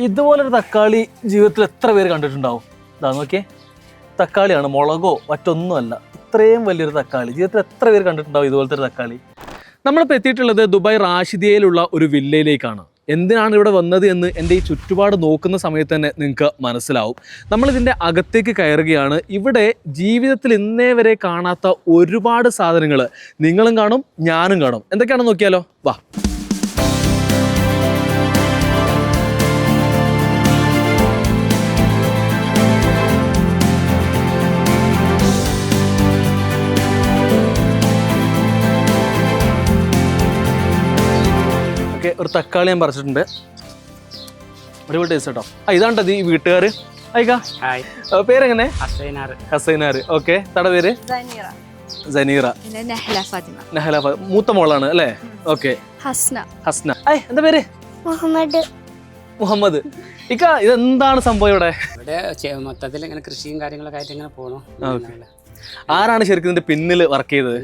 ഇതുപോലൊരു തക്കാളി ജീവിതത്തിൽ എത്ര പേര് കണ്ടിട്ടുണ്ടാവും? ഇതാ നോക്കിയേ, തക്കാളിയാണ്, മുളകോ മറ്റൊന്നുമല്ല. ഇത്രയും വലിയൊരു തക്കാളി ജീവിതത്തിൽ എത്ര പേര് കണ്ടിട്ടുണ്ടാവും ഇതുപോലത്തെ ഒരു തക്കാളി? നമ്മളിപ്പോൾ എത്തിയിട്ടുള്ളത് ദുബായ് റാഷിദിയയിലുള്ള ഒരു വില്ലയിലേക്കാണ്. എന്തിനാണ് ഇവിടെ വന്നത് എന്ന് എൻ്റെ ഈ ചുറ്റുപാട് നോക്കുന്ന സമയത്ത് തന്നെ നിങ്ങൾക്ക് മനസ്സിലാവും. നമ്മളിതിൻ്റെ അകത്തേക്ക് കയറുകയാണ്. ഇവിടെ ജീവിതത്തിൽ ഇന്നേ വരെ കാണാത്ത ഒരുപാട് സാധനങ്ങൾ നിങ്ങളും കാണും, ഞാനും കാണും. എന്തൊക്കെയാണെന്ന് നോക്കിയാലോ, വാ. ഒരു തക്കാളി ഞാൻ പറിച്ചിട്ടുണ്ട്, അടിപൊളി ടേസ്റ്റ് കേട്ടോ. ഇതാണ്ടത് ഈ വീട്ടുകാർ. പേരെങ്ങനെ? ഹസൈനാർ. ഓക്കെ, തട പേര്? സനീറ. നഹല. മൂത്ത മോളാണ് അല്ലേ? ഓക്കെ. ഹസ്ന. എന്താ പേര്? മുഹമ്മദ്. ഇക്ക, ഇതെന്താണ് സംഭവം ഇവിടെ? മൊത്തത്തിൽ ഇങ്ങനെ കൃഷിയും കാര്യങ്ങളൊക്കെ ആയിട്ട് ഇങ്ങനെ പോണു. ആരാണ് ശരിക്കും ഇതിന്റെ പിന്നിൽ വർക്ക് ചെയ്തത്?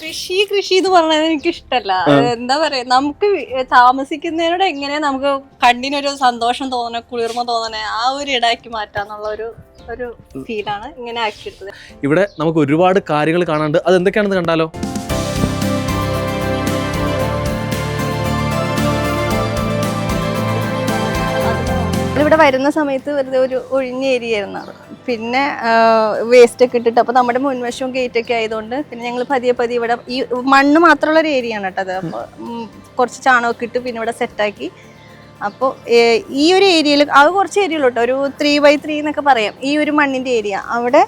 കൃഷി എന്ന് പറഞ്ഞത് എനിക്ക് ഇഷ്ടല്ല. എന്താ പറയാ, നമുക്ക് താമസിക്കുന്നതിനോട് എങ്ങനെ നമുക്ക് കണ്ണിനൊരു സന്തോഷം തോന്നണേ, കുളിർമ തോന്നണേ, ആ ഒരു ഇടാക്കി മാറ്റാന്നുള്ള ഒരു ഫീലാണ് ഇങ്ങനെ ആക്കിയെടുത്തത്. ഇവിടെ നമുക്ക് ഒരുപാട് കാര്യങ്ങൾ കാണാണ്ട്. അത് എന്തൊക്കെയാണെന്ന് കണ്ടാലോ? ഇവിടെ വരുന്ന സമയത്ത് വെറുതെ ഒരു ഒഴിഞ്ഞ ഏരിയ ആയിരുന്നു. പിന്നെ വേസ്റ്റ് ഒക്കെ ഇട്ടിട്ട്, അപ്പോൾ നമ്മുടെ മുൻവശവും ഗേറ്റൊക്കെ ആയതുകൊണ്ട് പിന്നെ ഞങ്ങൾ പതിയെ ഇവിടെ ഈ മണ്ണ് മാത്രമുള്ള ഒരു ഏരിയ ആണ് കേട്ടോ അത്. അപ്പോൾ കുറച്ച് ചാണകമൊക്കെ ഇട്ട് പിന്നെ ഇവിടെ സെറ്റാക്കി. അപ്പോൾ ഈ ഒരു ഏരിയയിൽ അത് കുറച്ച് ഏരിയയുള്ളൂ കേട്ടോ, ഒരു 3x3 എന്നൊക്കെ പറയാം ഈ ഒരു മണ്ണിൻ്റെ ഏരിയ. അവിടെ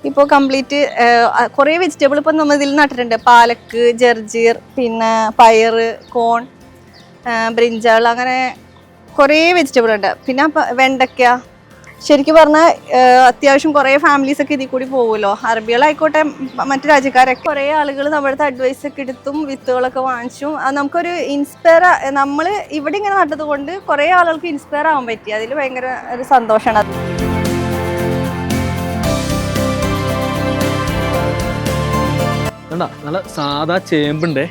ഇപ്പോൾ കംപ്ലീറ്റ് കുറേ വെജിറ്റബിൾ ഇപ്പോൾ നമ്മൾ ഇതിൽ നട്ടിട്ടുണ്ട്. പാലക്ക്, ജർജീർ, പിന്നെ പയറ്, കോൺ, ബ്രിഞ്ചാൾ, അങ്ങനെ കുറേ വെജിറ്റബിൾ ഉണ്ട്. പിന്നെ വെണ്ടയ്ക്ക. ശരിക്കും പറഞ്ഞാൽ അത്യാവശ്യം കുറേ ഫാമിലീസ് ഒക്കെ ഇതിൽ കൂടി പോകുമല്ലോ, അറബികളായിക്കോട്ടെ മറ്റു രാജ്യക്കാരൊക്കെ. കുറേ ആളുകൾ നമ്മുടെ അഡ്വൈസ് ഒക്കെ എടുത്തും വിത്തുകളൊക്കെ വാങ്ങിച്ചും നമുക്കൊരു നമ്മൾ ഇവിടെ ഇങ്ങനെ നട്ടത് കൊണ്ട് കുറേ ആളുകൾക്ക് ഇൻസ്പയർ ആവാൻ പറ്റി. അതിൽ ഭയങ്കര ഒരു സന്തോഷമാണ്. നല്ല സാധാ ചേമ്പുണ്ടേ,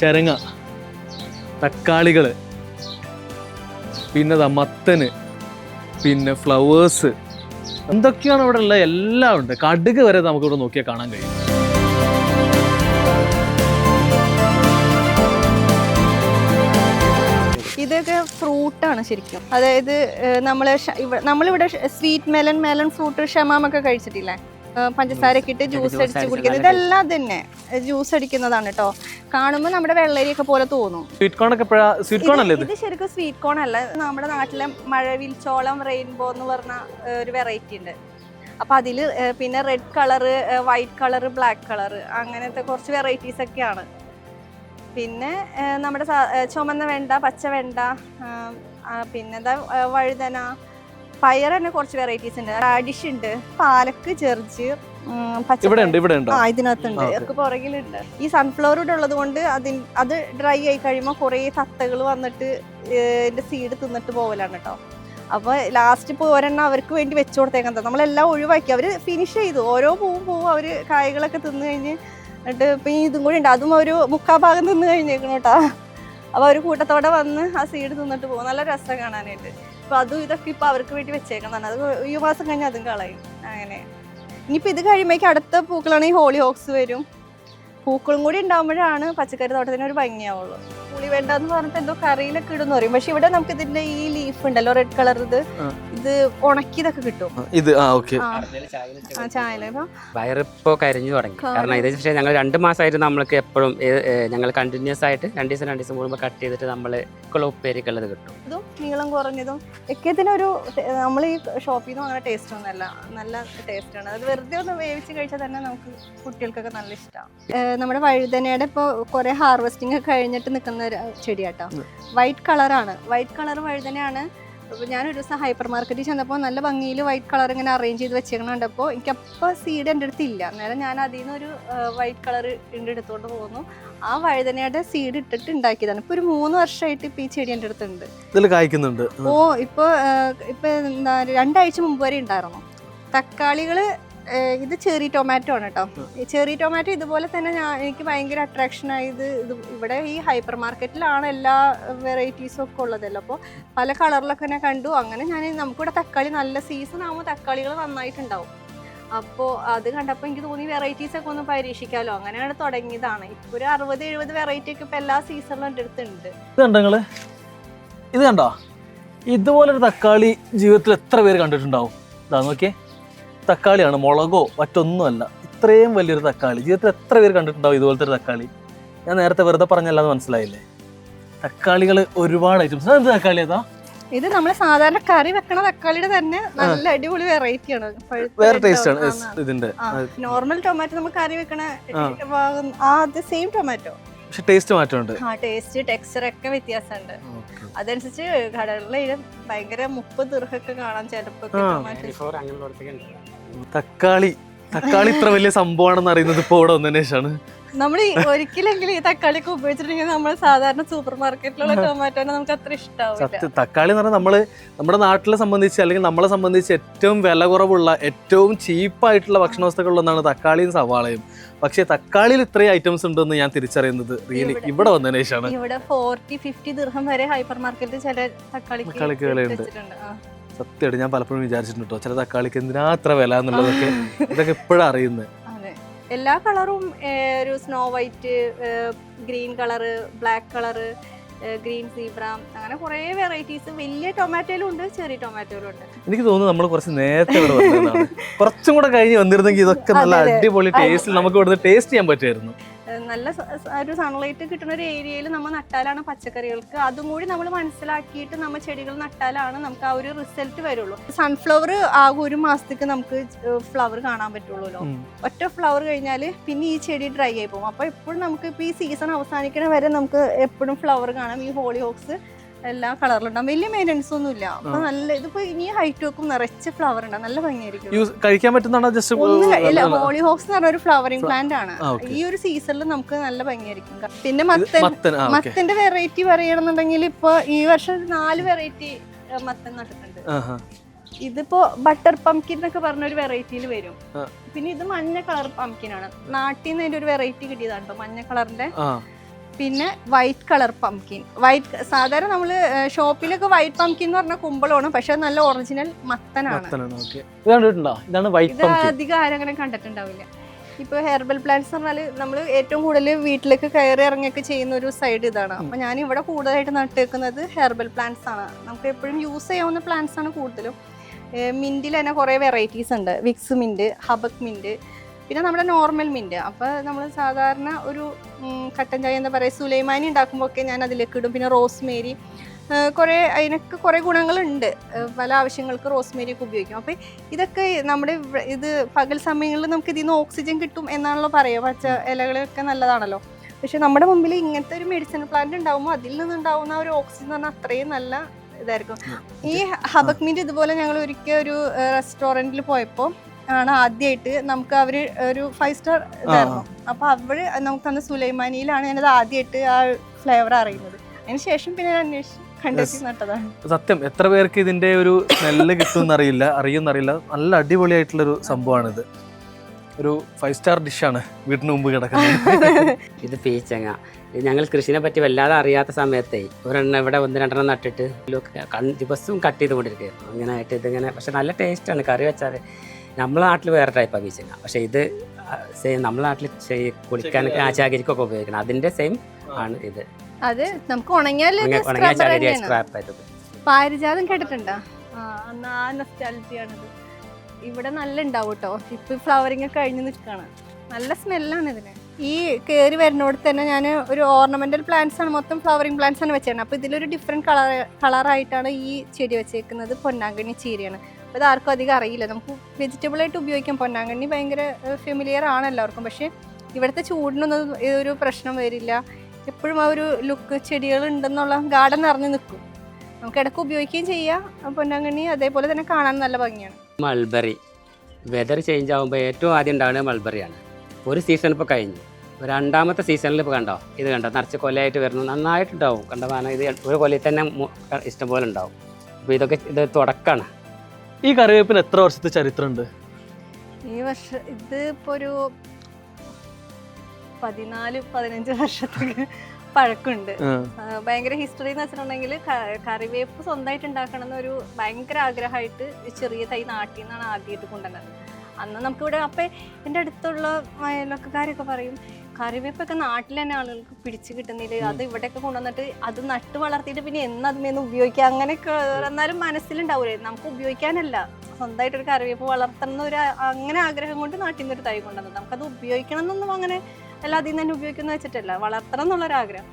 ചരങ്ങ, തക്കാളികള്, പിന്നെ മത്തന്, പിന്നെ ഫ്ലവേഴ്സ്, എന്തൊക്കെയാണ് ഇവിടെ ഉള്ളത് എല്ലാം ഉണ്ട്. കടുക് വരെ നമുക്ക് ഇവിടെ നോക്കിയാൽ കാണാൻ കഴിയും. ഇതൊക്കെ ഫ്രൂട്ടാണ് ശരിക്കും. അതായത് നമ്മളിവിടെ സ്വീറ്റ് മെലൺ ഫ്രൂട്ട് ഷമാമൊക്കെ കഴിച്ചിട്ടില്ലേ, പഞ്ചസാരയൊക്കെ ഇട്ട് ജ്യൂസ് അടിച്ച് കുടിക്കുന്നത്. ഇതെല്ലാം തന്നെ ജ്യൂസ് അടിക്കുന്നതാണ് കേട്ടോ. കാണുമ്പോൾ നമ്മുടെ വെള്ളരിയൊക്കെ പോലെ തോന്നും. ഇത് ശരിക്കും സ്വീറ്റ് കോൺ അല്ല. നമ്മുടെ നാട്ടിലെ മഴവിൽച്ചോളം റെയിൻബോ എന്ന് പറഞ്ഞ ഒരു വെറൈറ്റി ഉണ്ട്. അപ്പം അതിൽ പിന്നെ red colour, white colour, black colour, അങ്ങനത്തെ കുറച്ച് വെറൈറ്റീസ് ഒക്കെയാണ്. പിന്നെ നമ്മുടെ ചുമന്ന വെണ്ട, പച്ച വെണ്ട, പിന്നെ വഴുതന, പയർ തന്നെ കുറച്ച് വെറൈറ്റീസ് ഉണ്ട്. റാഡിഷ് ഉണ്ട്, പാലക്ക്, ജർജീർ, ഇതിനകത്തുണ്ട്, ഒക്കെ പുറകിലുണ്ട്. ഈ സൺഫ്ലവർ ഇവിടെ ഉള്ളത് കൊണ്ട് അത് ഡ്രൈ ആയി കഴിയുമ്പോൾ കുറേ തത്തകൾ വന്നിട്ട് ഇതിന്റെ സീഡ് തിന്നിട്ട് പോകലാണ് കേട്ടോ. അപ്പോൾ ലാസ്റ്റ് ഇപ്പോൾ ഒരെണ്ണം അവർക്ക് വേണ്ടി വെച്ചു കൊടുത്തേക്കാൻ നമ്മളെല്ലാം ഒഴിവാക്കി. അവർ ഫിനിഷ് ചെയ്തു. ഓരോ പൂവും അവർ കായ്കളൊക്കെ തിന്നു കഴിഞ്ഞ് എന്നിട്ട് ഇപ്പം ഇതും കൂടി ഉണ്ട്. അതും ഒരു 3/4 ഭാഗം തിന്നു കഴിഞ്ഞേക്കണം കേട്ടോ. അപ്പോൾ അവർ കൂട്ടത്തോടെ വന്ന് ആ സീഡ് തിന്നിട്ട് പോകും. നല്ല രസം കാണാനായിട്ട്. അപ്പോൾ അതും ഇതൊക്കെ ഇപ്പോൾ അവർക്ക് വേണ്ടി വെച്ചേക്കണം. അത് ഈ മാസം കഴിഞ്ഞാൽ അതും കളയും. അങ്ങനെ ഇനിയിപ്പോൾ ഇത് കഴിയുമ്പോഴേക്കും അടുത്ത പൂക്കളാണെങ്കിൽ ഹോളി ഹോക്സ് വരും. പൂക്കളും കൂടി ഉണ്ടാകുമ്പോഴാണ് പച്ചക്കറി തോട്ടത്തിന് ഒരു ഭംഗിയാവുള്ളൂ. പുളി വേണ്ട എന്ന് പറഞ്ഞിട്ട് എന്തോ കറിയിലൊക്കെ ഇടുന്നു പറയും. പക്ഷെ ഇവിടെ നമുക്ക് ഇതിന്റെ ഈ ലീഫ് ഉണ്ടല്ലോ, റെഡ് കളർ, ഇത് ഉണക്കിയതൊക്കെ കിട്ടും. വയറിപ്പോ കരിഞ്ഞു തുടങ്ങി. കാരണം ഇത് പക്ഷേ ഞങ്ങൾ 2 മാസമായിട്ട് നമ്മൾക്ക് എപ്പോഴും ഞങ്ങൾ കണ്ടിന്യൂസ് ആയിട്ട് 2 ദിവസം കൂടുമ്പോൾ കട്ട് ചെയ്തിട്ട് നമ്മൾ ഉപ്പേരിക്കുള്ളത് കിട്ടും. ഇതും നീളം കുറഞ്ഞതും ഒക്കെത്തിനൊരു നമ്മൾ ഈ ഷോപ്പിൽ നിന്നും അങ്ങനെ ടേസ്റ്റ് ഒന്നുമല്ല, നല്ല ടേസ്റ്റ് ആണ്. അത് വെറുതെ ഒന്ന് വേവിച്ച് കഴിച്ചാൽ തന്നെ നമുക്ക് കുട്ടികൾക്കൊക്കെ നല്ല ഇഷ്ടമാണ്. നമ്മുടെ വഴുതനയുടെ ഇപ്പോൾ കുറെ ഹാർവെസ്റ്റിംഗ് ഒക്കെ കഴിഞ്ഞിട്ട് നിൽക്കുന്ന ഒരു ചെടിയാട്ടോ. വൈറ്റ് കളറാണ്, വൈറ്റ് കളർ വഴുതനയാണ്. അപ്പോൾ ഞാനൊരു ദിവസം ഹൈപ്പർ മാർക്കറ്റിൽ ചെന്നപ്പോൾ നല്ല ഭംഗിയിൽ വൈറ്റ് കളർ ഇങ്ങനെ അറേഞ്ച് ചെയ്ത് വെച്ചേക്കണുണ്ടപ്പോൾ എനിക്കപ്പോൾ സീഡ് എൻ്റെ അടുത്ത് ഇല്ല. അന്നേരം ഞാൻ അതിൽ നിന്നൊരു വൈറ്റ് കളർ എടുത്തുകൊണ്ട് പോകുന്നു. ആ വഴുതനയുടെ സീഡ് ഇട്ടിട്ട് ഉണ്ടാക്കിയതാണ്. ഇപ്പോൾ ഒരു 3 വർഷമായിട്ട് ഇപ്പോൾ ഈ ചെടി എൻ്റെ അടുത്തുണ്ട്. ഇപ്പോൾ എന്താ 2 ആഴ്ച മുമ്പ് വരെ ഉണ്ടായിരുന്നു. തക്കാളികൾ ഇത് ചെറി ടൊമാറ്റോ ആണ് കേട്ടോ. ഈ ചെറി ടൊമാറ്റോ ഇതുപോലെ തന്നെ എനിക്ക് ഭയങ്കര അട്രാക്ഷൻ ആയത് ഇവിടെ ഈ ഹൈപ്പർ മാർക്കറ്റിലാണ് എല്ലാ വെറൈറ്റീസും ഒക്കെ ഉള്ളതല്ലോ. അപ്പോൾ പല കളറിലൊക്കെ ഞാൻ കണ്ടു. അങ്ങനെ നമുക്കിവിടെ തക്കാളി നല്ല സീസൺ ആകുമ്പോൾ തക്കാളികൾ നന്നായിട്ടുണ്ടാവും. അപ്പോൾ അത് കണ്ടപ്പോൾ എനിക്ക് തോന്നി വെറൈറ്റീസ് ഒക്കെ ഒന്ന് പരീക്ഷിക്കാമല്ലോ, അങ്ങനെയാണ് തുടങ്ങിയതാണ്. ഇപ്പോൾ ഒരു 60-70 വെറൈറ്റി ഒക്കെ ഇപ്പോൾ എല്ലാ സീസണിലും എൻ്റെ അടുത്തുണ്ട്. ഇത് കണ്ടോ നിങ്ങള്? ഇത് കണ്ടോ? ഇതുപോലൊരു തക്കാളി ജീവിതത്തിൽ എത്ര പേര് കണ്ടിട്ടുണ്ടാവും? ഇതാ നോക്കിയേ, തക്കാളിയാണ്, മുളകോ മറ്റൊന്നുമല്ല. ഇത്രയും വലിയൊരു തക്കാളി ജീവിതത്തിൽ എത്ര പേര് കണ്ടിട്ടുണ്ടാവും? ഇതുപോലത്തെ ഒരു തക്കാളി. ഞാൻ നേരത്തെ വെറുതെ പറഞ്ഞല്ലാതെ മനസ്സിലായില്ലേ? തക്കാളികൾ ഒരുപാട് ഐറ്റംസ്. എന്ത് തക്കാളി ഏതാ? ഇത് നമ്മൾ സാധാരണ കറി വെക്കണ തക്കാളിയുടെ തന്നെ നല്ല അടിപൊളി വെറൈറ്റി ആണ്. വേറെ ടേസ്റ്റ് ആണ് ഇതിന്റെ. നോർമൽ ടൊമാറ്റോ നമ്മൾ കറി വെക്കണ സെയിം ടൊമാറ്റോ, പക്ഷെ ടേസ്റ്റ് മാറ്റമുണ്ട്. ടേസ്റ്റ് ടെക്സ്ചർ ഒക്കെ വ്യത്യാസമുണ്ട്. അതനുസരിച്ച് കടകളിൽ ഭയങ്കര 30 ദിർഹമൊക്കെ കാണാൻ ചിലപ്പോ. തക്കാളി ഇത്ര വലിയ സംഭവമാണെന്ന് അറിയുന്നത് ഇപ്പൊ ഇവിടെ വന്നതിന് ശേഷമാണ്. നമ്മൾ ഒരിക്കലെങ്കിലും ഈ തക്കാളിയൊക്കെ ഉപയോഗിച്ചിട്ടുണ്ടെങ്കിൽ നമ്മൾ സാധാരണ സൂപ്പർ മാർക്കറ്റിലുള്ള ടൊമാറ്റോനെ നമുക്ക് അത്ര ഇഷ്ടാവില്ല. തക്കാളി എന്ന് പറഞ്ഞാൽ നമ്മുടെ നാട്ടിലെ സംബന്ധിച്ച് അല്ലെങ്കിൽ നമ്മളെ സംബന്ധിച്ച് ഏറ്റവും വില കുറവുള്ള ഏറ്റവും ചീപ്പായിട്ടുള്ള ഭക്ഷണ വസ്തുക്കളിലൊന്നാണ് തക്കാളിയും സവാളയും. പക്ഷെ തക്കാളിയിൽ ഇത്രയും ഐറ്റംസ് ഉണ്ടെന്ന് ഞാൻ തിരിച്ചറിയുന്നത് റിയലി ഇവിടെ വന്നതിന് ശേഷമാണ്. ഇവിടെ 40-50 ദിർഹം വരെ ഹൈപ്പർ മാർക്കറ്റിൽ ചില തക്കാളിക്ക് വിലയുണ്ട്. സത്യമായിട്ട് ഞാൻ പലപ്പോഴും വിചാരിച്ചിട്ടുണ്ട് കേട്ടോ, ചില തക്കാളിക്ക് എന്തിനാ അത്ര വില എന്നുള്ളതൊക്കെ ഇതൊക്കെ ഇപ്പോഴാണ് അറിയുന്നത്. എല്ലാ കളറും ഒരു snow white, green colour, black colour, green zebra, അങ്ങനെ കുറേ വെറൈറ്റീസ് വലിയ ടൊമാറ്റോയിലും ഉണ്ട്, ചെറിയ ടൊമാറ്റോയിലും ഉണ്ട്. എനിക്ക് തോന്നുന്നു നമ്മൾ കുറച്ച് നേരത്തെ ഇവിടെ വന്നതാണ്. കുറച്ചും കൂടെ കഴിഞ്ഞ് വന്നിരുന്നെങ്കിൽ ഇതൊക്കെ നല്ല അടിപൊളി ടേസ്റ്റിൽ നമുക്ക് ഇവിടുന്ന് ടേസ്റ്റ് ചെയ്യാൻ പറ്റുമായിരുന്നു. നല്ല ഒരു സൺലൈറ്റ് കിട്ടുന്ന ഒരു ഏരിയയിൽ നമ്മൾ നട്ടാലാണ് പച്ചക്കറികൾക്ക്, അതും കൂടി നമ്മൾ മനസ്സിലാക്കിയിട്ട് നമ്മൾ ചെടികൾ നട്ടാലാണ് നമുക്ക് ആ ഒരു റിസൾട്ട് വരുള്ളൂ. സൺഫ്ലവർ ആകെ 1 മാസത്തേക്ക് നമുക്ക് ഫ്ലവർ കാണാൻ പറ്റുള്ളൂ. ഒറ്റ ഫ്ലവർ കഴിഞ്ഞാൽ പിന്നെ ഈ ചെടി ഡ്രൈ ആയി പോകും. അപ്പോൾ എപ്പോഴും നമുക്ക് ഇപ്പോൾ ഈ സീസൺ അവസാനിക്കണ വരെ നമുക്ക് എപ്പോഴും ഫ്ലവർ കാണാം. ഈ ഹോളി ഹോക്സ് എല്ലാ കളറിലുണ്ടാവും, വലിയ മെയിൻ്റനൻസ് ഒന്നും ഇല്ല. അപ്പൊ നല്ല ഇതിപ്പോ ഇനി ഹൈറ്റ് വെക്കും, നിറച്ച് ഫ്ലവർ ഉണ്ടാവും, നല്ല ഭംഗിയായിരിക്കും. കഴിക്കാൻ പറ്റുന്നതാണോ? ജസ്റ്റ് ഹോളി ഹോക്സ് എന്ന് പറഞ്ഞ ഒരു ഫ്ലവറിംഗ് പ്ലാന്റ് ആണ്. ഈ ഒരു സീസണിൽ നമുക്ക് നല്ല ഭംഗിയായിരിക്കും. പിന്നെ മത്തന്റെ വെറൈറ്റി പറയണമെന്നുണ്ടെങ്കിൽ ഇപ്പൊ ഈ വർഷം 4 വെറൈറ്റി മത്തൻ നട്ടിട്ടുണ്ട്. ഇതിപ്പോ ബട്ടർ പംകിൻ എന്നൊക്കെ പറഞ്ഞ ഒരു വെറൈറ്റിയിൽ വരും. പിന്നെ ഇത് മഞ്ഞ കളർ പംകിൻ ആണ്. നാട്ടിൽ നിന്ന് അതിന്റെ ഒരു വെറൈറ്റി കിട്ടിയതാണ് കേട്ടോ, മഞ്ഞ കളറിന്റെ. പിന്നെ വൈറ്റ് കളർ പംകിൻ. സാധാരണ നമ്മള് ഷോപ്പിലൊക്കെ വൈറ്റ് പംകിൻ എന്ന് പറഞ്ഞ കുമ്പളമാണ്, പക്ഷെ നല്ല ഒറിജിനൽ മത്തനാണ്. ഇത് അധികം ആരും അങ്ങനെ കണ്ടിട്ടുണ്ടാവില്ല. ഇപ്പൊ ഹെർബൽ പ്ലാന്റ്സ് പറഞ്ഞാൽ നമ്മൾ ഏറ്റവും കൂടുതൽ വീട്ടിലേക്ക് കയറി ഇറങ്ങിയൊക്കെ ചെയ്യുന്ന ഒരു സൈഡ് ഇതാണ്. അപ്പൊ ഞാൻ ഇവിടെ കൂടുതലായിട്ട് നട്ടുവെക്കുന്നത് ഹെർബൽ പ്ലാന്റ്സ് ആണ്. നമുക്ക് എപ്പോഴും യൂസ് ചെയ്യാവുന്ന പ്ലാന്റ്സ് ആണ് കൂടുതലും. മിന്റിൽ തന്നെ കുറേ വെറൈറ്റീസ് ഉണ്ട്. വിക്സ് മിന്റ്, ഹബക് മിന്റ്, പിന്നെ നമ്മുടെ നോർമൽ മിന്റ്. അപ്പോൾ നമ്മൾ സാധാരണ ഒരു കട്ടൻ ചായ എന്താ പറയുക, സുലൈമാനി ഉണ്ടാക്കുമ്പോൾ ഒക്കെ ഞാൻ അതിലേക്ക് ഇടും. പിന്നെ റോസ്മേരി, അതിനൊക്കെ കുറേ ഗുണങ്ങളുണ്ട്. പല ആവശ്യങ്ങൾക്ക് റോസ്മേരിയൊക്കെ ഉപയോഗിക്കും. അപ്പോൾ ഇതൊക്കെ നമ്മുടെ ഇത് പകൽ സമയങ്ങളിൽ നമുക്ക് ഇതിൽ നിന്ന് ഓക്സിജൻ കിട്ടും എന്നാണല്ലോ പറയുക. പച്ച ഇലകളൊക്കെ നല്ലതാണല്ലോ. പക്ഷെ നമ്മുടെ മുമ്പിൽ ഇങ്ങനത്തെ ഒരു മെഡിസിനൽ പ്ലാന്റ് ഉണ്ടാകുമ്പോൾ അതിൽ നിന്നുണ്ടാവുന്ന ഒരു ഓക്സിജൻ എന്ന് പറഞ്ഞാൽ അത്രയും നല്ല ഇതായിരിക്കും. ഈ ഹബക് മിന്റ് ഇതുപോലെ ഞങ്ങൾ ഒരിക്കൽ ഒരു റെസ്റ്റോറൻറ്റിൽ പോയപ്പോൾ ആണ് ആദ്യമായിട്ട് നമുക്ക് അവർ ഒരു 5 സ്റ്റാർ ഇതായിരുന്നു. അപ്പോൾ അവർ നമുക്ക് തന്ന സുലൈമാനിയിലാണ് ഞാനത് ആദ്യമായിട്ട് ആ ഫ്ലേവർ അറിയുന്നത്. അതിന് ശേഷം പിന്നെ ഞാൻ അന്വേഷിച്ച് കണ്ടെത്തി നട്ടതാണ്. സത്യം, എത്ര പേർക്ക് ഇതിന്റെ ഒരു സ്മെല്ല് കിട്ടുമെന്നറിയില്ല, അറിയുമെന്നറിയില്ല. നല്ല അടിപൊളിയായിട്ടുള്ളൊരു സംഭവമാണിത്. ഒരു 5 സ്റ്റാർ ഡിഷാണ് വീട്ടിന് മുമ്പ് കിടക്കുന്നത്. ഇത് പീച്ചങ്ങ. ഞങ്ങൾ കൃഷിനെ പറ്റി വല്ലാതെ അറിയാത്ത സമയത്തേ ഒരെണ്ണം ഇവിടെ 1-2 നട്ടിട്ട് ദിവസവും കട്ട് ചെയ്തുകൊണ്ടിരിക്കുകയായിരുന്നു. അങ്ങനെ ആയിട്ട് ഇതിങ്ങനെ, പക്ഷെ നല്ല ടേസ്റ്റാണ് കറി വെച്ചാൽ. നമ്മളെ നാട്ടിൽ വേറെ ടൈപ്പാണ് പീച്ചങ്ങ, പക്ഷെ ഇത് സെയിം നമ്മളെ നാട്ടിൽ കുളിക്കാൻ ചകിരിക്കൊക്കെ ഉപയോഗിക്കണം, അതിന്റെ സെയിം ആണ് ഇത്. അത് നമുക്ക് ഉണങ്ങിയാൽ പാരിജാതം കേട്ടിട്ടുണ്ടോ? നൊസ്റ്റാൾജിയാണിത്. ഇവിടെ നല്ല ഉണ്ടാവും കേട്ടോ. ഇപ്പൊ ഫ്ലവറിങ് ഒക്കെ കഴിഞ്ഞ് നിൽക്കുകയാണ്. നല്ല സ്മെല്ലാണ് ഇതിന്. ഈ കയറി വരുന്നോട് തന്നെ ഞാൻ ഒരു ഓർണമെന്റൽ പ്ലാന്റ്സ് ആണ്, മൊത്തം ഫ്ലവറിങ് പ്ലാന്റ്സ് ആണ് വെച്ചേക്കുന്നത്. അപ്പോൾ ഇതിലൊരു ഡിഫറെൻറ്റ് കളറായിട്ടാണ് ഈ ചെടി വെച്ചേക്കുന്നത്. പൊന്നാങ്കണ്ണി ചീരയാണ്. അപ്പോൾ ഇത് ആർക്കും അധികം അറിയില്ല. നമുക്ക് വെജിറ്റബിളായിട്ട് ഉപയോഗിക്കാം. പൊന്നാങ്കണ്ണി ഭയങ്കര ഫെമിലിയർ ആണ് എല്ലാവർക്കും. പക്ഷേ ഇവിടുത്തെ ചൂടിനൊന്നും ഇതൊരു പ്രശ്നം വരില്ല. എപ്പോഴും ആ ഒരു ലുക്ക് ചെടികൾ ഉണ്ടെന്നുള്ള ഗാർഡൻ നിറഞ്ഞു നിൽക്കും. നമുക്ക് ഇടയ്ക്ക് ഉപയോഗിക്കുകയും ചെയ്യാം. പൊന്നാങ്കണ്ണി അതേപോലെ തന്നെ കാണാൻ നല്ല ഭംഗിയാണ്. മൾബറി വെതർ ചേഞ്ച് ആകുമ്പോൾ ഏറ്റവും ആദ്യം ഉണ്ടാകുന്നത് മൾബറിയാണ്. ഒരു സീസൺ ഇപ്പോൾ കഴിഞ്ഞു, രണ്ടാമത്തെ സീസണിൽ ഇപ്പോൾ കണ്ടോ, ഇത് കണ്ടോ നിറച്ച് കൊലയായിട്ട് വരുന്നു, നന്നായിട്ടുണ്ടാവും. കണ്ടോ, കാരണം ഇത് ഒരു കൊലയിൽ തന്നെ ഇഷ്ടംപോലെ ഉണ്ടാവും. അപ്പോൾ ഇത് തുടക്കമാണ്. ഈ കറിവേപ്പിന് എത്ര വർഷത്തെ ചരിത്രമുണ്ട്? ഈ വർഷം ഇത് ഇപ്പൊ ഒരു 14-15 വർഷത്തേക്ക് പഴക്കമുണ്ട്. ഭയങ്കര ഹിസ്റ്ററി എന്ന് വെച്ചിട്ടുണ്ടെങ്കിൽ കറിവേപ്പ് സ്വന്തമായിട്ട് ഉണ്ടാക്കണം എന്നൊരു ഭയങ്കര ആഗ്രഹമായിട്ട് ചെറിയ തൈ നാട്ടിൽ നിന്നാണ് ആദ്യമായിട്ട് കൊണ്ടുവന്നത്. അന്ന് നമുക്കിവിടെ അപ്പം എൻ്റെ അടുത്തുള്ള അയൽവക്കക്കാരൊക്കെ പറയും കറിവേപ്പൊക്കെ നാട്ടിൽ തന്നെ ആളുകൾക്ക് പിടിച്ചു കിട്ടുന്നില്ല, അത് ഇവിടെയൊക്കെ കൊണ്ടുവന്നിട്ട് അത് നട്ട് വളർത്തിയിട്ട് പിന്നെ എന്ന് അതിമേന്ന് ഉപയോഗിക്കാം അങ്ങനെയൊക്കെ. എന്നാലും മനസ്സിലുണ്ടാവൂലേ നമുക്ക് ഉപയോഗിക്കാനല്ല, സ്വന്തമായിട്ടൊരു കറിവേപ്പ് വളർത്തണം എന്നൊരു അങ്ങനെ ആഗ്രഹം കൊണ്ട് നാട്ടിൽ നിന്നൊരു തൈ കൊണ്ടുവന്നത്. നമുക്കത് ഉപയോഗിക്കണം എന്നൊന്നും അങ്ങനെ അല്ല അതിൽ നിന്ന് തന്നെ ഉപയോഗിക്കുന്ന വെച്ചിട്ടല്ല, വളർത്തണം എന്നുള്ളൊരാഗ്രഹം.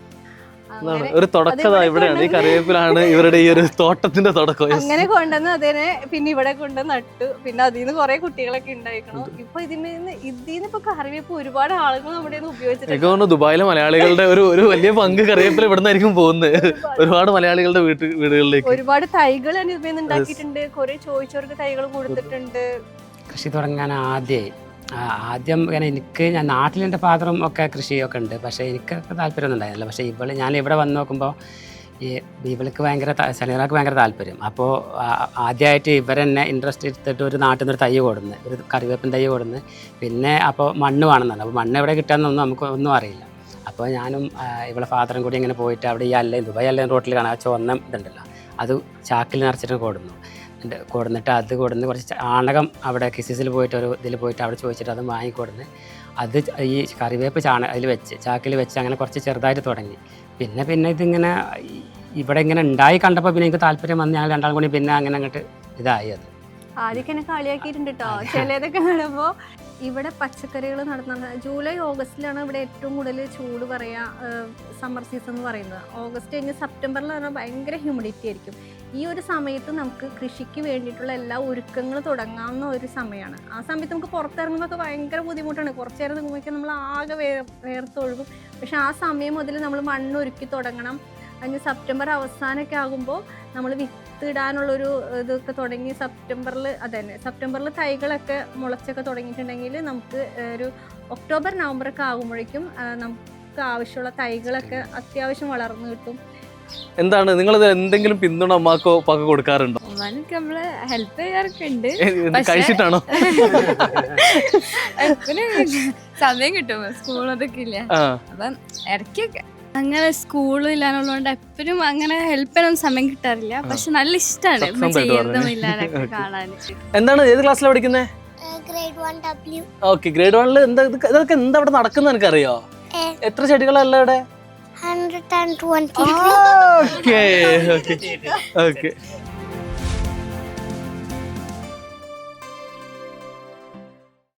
ഒരു തുടക്കം ഇവിടെയാണ്, ഈ കറിവേപ്പിലാണ് ഇവരുടെ ഈ ഒരു തോട്ടത്തിന്റെ തുടക്കം. അങ്ങനെ കൊണ്ടുവന്ന് അതിനെ പിന്നെ ഇവിടെ കൊണ്ട് നട്ടു. പിന്നെ അതിൽ നിന്ന് കുറെ കുട്ടികളൊക്കെ ഉണ്ടായിക്കണം. ഇപ്പൊ ഇതിന്ന് ഇപ്പൊ കറിവേപ്പ് ഒരുപാട് ആളുകൾ നമ്മുടെ ഉപയോഗിച്ചിട്ടുണ്ട്. എനിക്ക് തോന്നുന്നു ദുബായിലെ മലയാളികളുടെ ഒരു വലിയ പങ്ക് കറിവേപ്പില ഇവിടെ നിന്നായിരിക്കും പോകുന്നത്. ഒരുപാട് മലയാളികളുടെ വീടുകളിലേക്ക് ഒരുപാട് തൈകൾ ഇതിൽ ഉണ്ടാക്കിയിട്ടുണ്ട്. കുറെ ചോദിച്ചവർക്ക് തൈകൾ കൊടുത്തിട്ടുണ്ട്. കൃഷി തുടങ്ങാൻ ആദ്യം എനിക്ക് ഞാൻ നാട്ടിലെൻ്റെ ഫാദറും ഒക്കെ കൃഷിയൊക്കെ ഉണ്ട്, പക്ഷേ എനിക്ക് താല്പര്യമൊന്നും ഉണ്ടായിരുന്നില്ല. പക്ഷേ ഞാൻ ഇവിടെ വന്ന് നോക്കുമ്പോൾ ഇവൾക്ക് സെലീനക്ക് ഭയങ്കര താല്പര്യം. അപ്പോൾ ആദ്യമായിട്ട് ഇവരെന്നെ ഇൻട്രസ്റ്റ് എടുത്തിട്ട് ഒരു നാട്ടിൽ നിന്നൊരു തൈ കൊടുന്ന്, ഒരു കറിവേപ്പിൻ തൈ കൊടുന്ന്. പിന്നെ അപ്പോൾ മണ്ണ് വേണമെന്നല്ല, അപ്പോൾ മണ്ണ് എവിടെ കിട്ടാമെന്നൊന്നും നമുക്ക് ഒന്നും അറിയില്ല. അപ്പോൾ ഞാനും ഇവളെ ഫാദറും കൂടി ഇങ്ങനെ പോയിട്ട് അവിടെ ഈ ദുബായ് അല്ലയും റോട്ടിൽ കാണാൻ ചുവന്ന ഇതുണ്ടല്ലോ, അത് ചാക്കിൽ നിറച്ചിട്ട് കൊടുന്നിട്ട് അത് കൊടുന്ന് കുറച്ച് ചാണകം അവിടെ കിസിസിൽ പോയിട്ട് ഒരു ഇതിൽ പോയിട്ട് അവിടെ ചോദിച്ചിട്ട് അത് വാങ്ങിക്കൊടുന്ന് അത് ഈ കറിവേപ്പ് അതിൽ വെച്ച് ചാക്കിൽ വെച്ച് അങ്ങനെ കുറച്ച് ചെറുതായിട്ട് തുടങ്ങി. പിന്നെ ഇതിങ്ങനെ ഇവിടെ ഇങ്ങനെ ഉണ്ടായി കണ്ടപ്പോൾ പിന്നെ എനിക്ക് താല്പര്യം വന്ന് ഞങ്ങൾ രണ്ടാളും കൂടി പിന്നെ അങ്ങനെ അങ്ങോട്ട് ഇതായി. അത് ആദ്യമൊക്കെ എന്നെ കളിയാക്കിയിട്ടുണ്ട് കേട്ടോ. ചിലതൊക്കെ കാണുമ്പോൾ ഇവിടെ പച്ചക്കറികൾ നടത്തുന്നത് ജൂലൈ ഓഗസ്റ്റിലാണ് ഇവിടെ ഏറ്റവും കൂടുതൽ ചൂട് പറയാ, സമ്മർ സീസൺ എന്ന് പറയുന്നത്. ഓഗസ്റ്റ് കഴിഞ്ഞ് സെപ്റ്റംബറിൽ പറഞ്ഞാൽ ഭയങ്കര ഹ്യൂമിഡിറ്റി ആയിരിക്കും. ഈ ഒരു സമയത്ത് നമുക്ക് കൃഷിക്ക് വേണ്ടിയിട്ടുള്ള എല്ലാ ഒരുക്കങ്ങളും തുടങ്ങാവുന്ന ഒരു സമയമാണ്. ആ സമയത്ത് നമുക്ക് പുറത്തിറങ്ങുന്നതൊക്കെ ഭയങ്കര ബുദ്ധിമുട്ടാണ്. കുറച്ച് നേരം നിൽക്കുമ്പോഴേക്കും നമ്മൾ ആകെ വേർത്തൊഴുകും. പക്ഷെ ആ സമയം മുതൽ നമ്മൾ മണ്ണൊരുക്കി തുടങ്ങണം. അതിന് സെപ്റ്റംബർ അവസാനമൊക്കെ ആകുമ്പോൾ നമ്മൾ വിത്തിടാനുള്ളൊരു ഇതൊക്കെ തുടങ്ങി സെപ്റ്റംബറിൽ തൈകളൊക്കെ മുളച്ചൊക്കെ തുടങ്ങിയിട്ടുണ്ടെങ്കിൽ നമുക്ക് ഒരു ഒക്ടോബർ നവംബറൊക്കെ ആകുമ്പോഴേക്കും നമുക്ക് ആവശ്യമുള്ള തൈകളൊക്കെ അത്യാവശ്യം വളർന്നു കിട്ടും. എന്താണ് നിങ്ങൾ എന്തെങ്കിലും പിന്തുണ അമ്മാക്കോ ഉപ്പാക്കോ കൊടുക്കാറുണ്ടോ? നമ്മള് ഹെൽപ്പ് ചെയ്യാറൊക്കെ ഉണ്ട്. കഴിച്ചിട്ടാണോ? സമയം കിട്ടും, സ്കൂളതൊക്കെ ഇല്ല, അപ്പം ഇടയ്ക്കൊക്കെ. അങ്ങനെ സ്കൂളും ഇല്ലാന്നുള്ളതുകൊണ്ട് എപ്പോഴും അങ്ങനെ ഹെൽപ്പ് ചെയ്യാനൊന്നും സമയം കിട്ടാറില്ല. പക്ഷെ നല്ല ഇഷ്ടമാണ് ചെയ്യുന്നതും ഇല്ലാതൊക്കെ കാണാൻ. എന്താണ് ഏത് ക്ലാസ്സിലാണ് പഠിക്കുന്നത്? ഓക്കെ, ഗ്രേഡ് 1 ഇതൊക്കെ എന്താ ഇവിടെ നടക്കുന്നത് എനിക്കറിയോ? എത്ര ചെടികളല്ല ഇവിടെ? 120. ഓക്കെ.